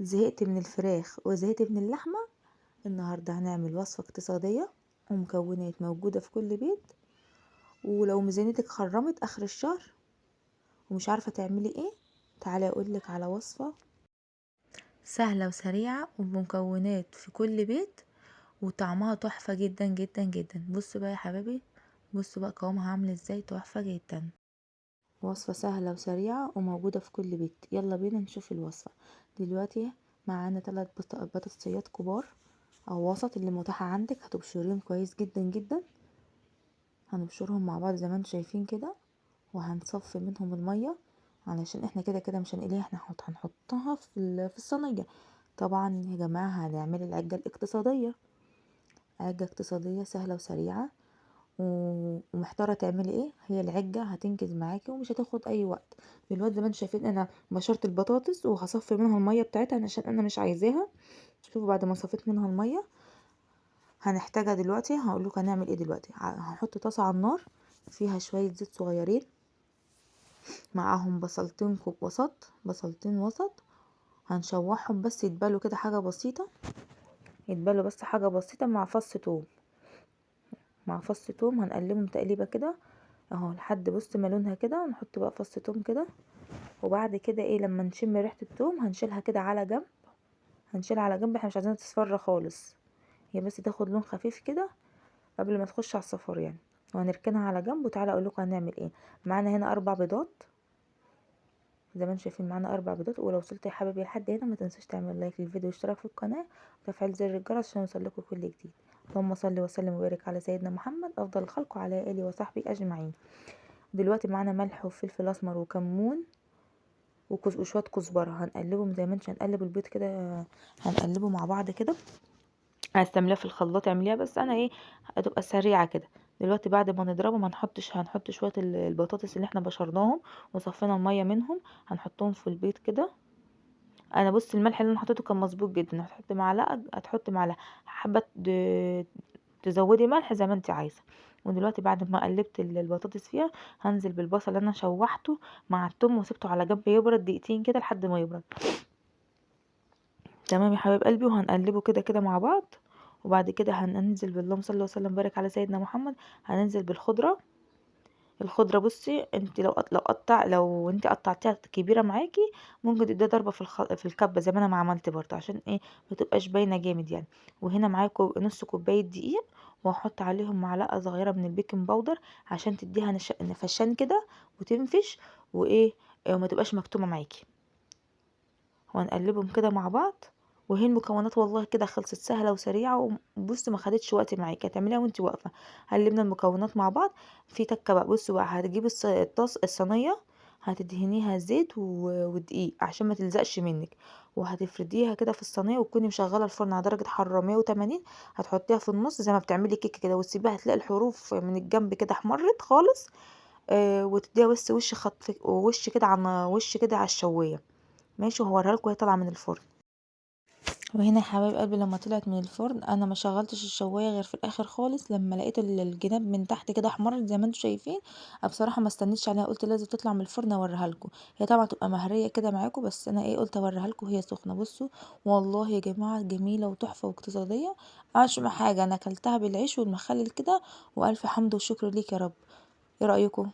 زهقت من الفراخ وزهقت من اللحمة؟ النهاردة هنعمل وصفة اقتصادية ومكونات موجودة في كل بيت. ولو ميزانيتك خرمت اخر الشهر ومش عارفة تعملي ايه، تعالي اقولك على وصفة سهلة وسريعة وبمكونات في كل بيت وطعمها تحفة جدا جدا جدا. بصوا بقى يا حبايبي، بصوا بقى قوامها عامل ازاي، تحفة جدا. وصفة سهلة وسريعة وموجودة في كل بيت. يلا بينا نشوف الوصفة دلوقتي. معانا 3 بطاطسيات كبار او وسط، اللي متاحة عندك. هتبشريهم كويس جدا جدا، هنبشرهم مع بعض زي ما انتم شايفين كده، وهنصفي منهم المية علشان احنا كده كده مش هنقليها، احنا هنحطها في الصينية. طبعا يا جماعة هنعمل العجة الاقتصادية، عجة اقتصادية سهلة وسريعة ومحتاره تعملي ايه. هي العجه هتنجز معاكي ومش هتاخد اي وقت. دلوقتي زي ما انتم شايفين انا بشرت البطاطس وهصفي منها الميه بتاعتها عشان انا مش عايزاها. شوفوا بعد ما صفيت منها الميه هنحتاجها دلوقتي. هقول لكم هنعمل ايه دلوقتي. هنحط طاسه على النار فيها شويه زيت صغيرين، معاهم بصلتين وسط. هنشوحهم بس يتبالوا كده حاجه بسيطه، يتبالوا بس حاجه بسيطه مع فص توم. هنقلبهم تقليبه كده اهو لحد بص ما لونها كده. نحط بقى فص توم كده، وبعد كده ايه لما نشم ريحه التوم هنشيلها كده على جنب. احنا مش عايزينها تصفر خالص، هي بس تاخد لون خفيف كده قبل ما تخش على الصفار يعني. وهنركنها على جنب. وتعالى اقول لكم هنعمل ايه. معانا هنا 4 بيضات زي ما انتم شايفين، معانا 4 بيضات. ولو وصلت يا حبايبي لحد هنا ما تنسوش تعمل لايك للفيديو واشتراك في القناه وتفعيل زر الجرس عشان يوصلكوا كل جديد. اللهم صل وسلم وبارك على سيدنا محمد افضل الخلق وعلى اله وصحبه اجمعين. دلوقتي معانا ملح وفلفل اسمر وكمون وشويه كزبره. هنقلبهم زي ما انت هنقلب البيض كده، هنقلبه مع بعض كده. هستعمليها في الخلاط اعمليها، بس انا ايه هتبقى سريعه كده. دلوقتي بعد ما نضربهم هنحط شويه البطاطس اللي احنا بشرناهم وصفينا الميه منهم، هنحطهم في البيض كده. انا بص الملح اللي انا حطيته كان مظبوط جدا. هتحط معلقه، حابه تزودي ملح زي ما انت عايزه. ودلوقتي بعد ما قلبت البطاطس فيها هنزل بالبصل اللي انا شوحته مع الثوم وسبته على جنب يبرد دقيقتين كده لحد ما يبرد. تمام يا حبايب قلبي. وهنقلبه كده كده مع بعض. وبعد كده هننزل باللهم صلى الله وسلم وبارك على سيدنا محمد. هننزل بالخضره. الخضره بصي انت لو انت قطعتيها كبيره معاكي ممكن تديها ضربه في الكبه زي ما انا ما عملت برضه، عشان ايه ما تبقاش باينه جامد يعني. وهنا معايا نص كوبايه دقيق، وهحط عليهم معلقه صغيره من البيكنج باودر عشان تديها نفشان كده وتنفش وايه، وما تبقاش مكتومه معاكي. وهنقلبهم كده مع بعض. وهي المكونات والله كده خلصت، سهله وسريعه. وبص ما خدتش وقت معاكي، هتعمليها وانت واقفه. قلبنا المكونات مع بعض. في تكه بقى، بصوا بقى هتجيبي الصينيه، هتدهنيها زيت ودقيق عشان ما تلزقش منك. وهتفرديها كده في الصينيه وتكوني مشغله الفرن على درجه حراره 180. هتحطيها في النص زي ما بتعملي كيكه كده وتسيبيها، هتلاقي الحروف من الجنب كده احمرت خالص. وتديها بس وش خط وش كده على وش كده على الشوايه. ماشي، وهوريها لكم وهي طالعه من الفرن. وهنا يا حبايب قلبي لما طلعت من الفرن انا ما شغلتش الشوايه غير في الاخر خالص، لما لقيت الجناب من تحت كده احمرت زي ما انتم شايفين. بصراحه ما استنيتش عليها، قلت لازم تطلع من الفرن اوريها لكم. هي طبعا تبقى مهريه كده معاكم، بس انا ايه قلت اوريها لكم وهي سخنه. بصوا والله يا جماعه جميله وتحفه واقتصاديه. اشمع حاجه انا اكلتها بالعيش والمخلل كده، والف حمد وشكر ليك يا رب. ايه رايكم؟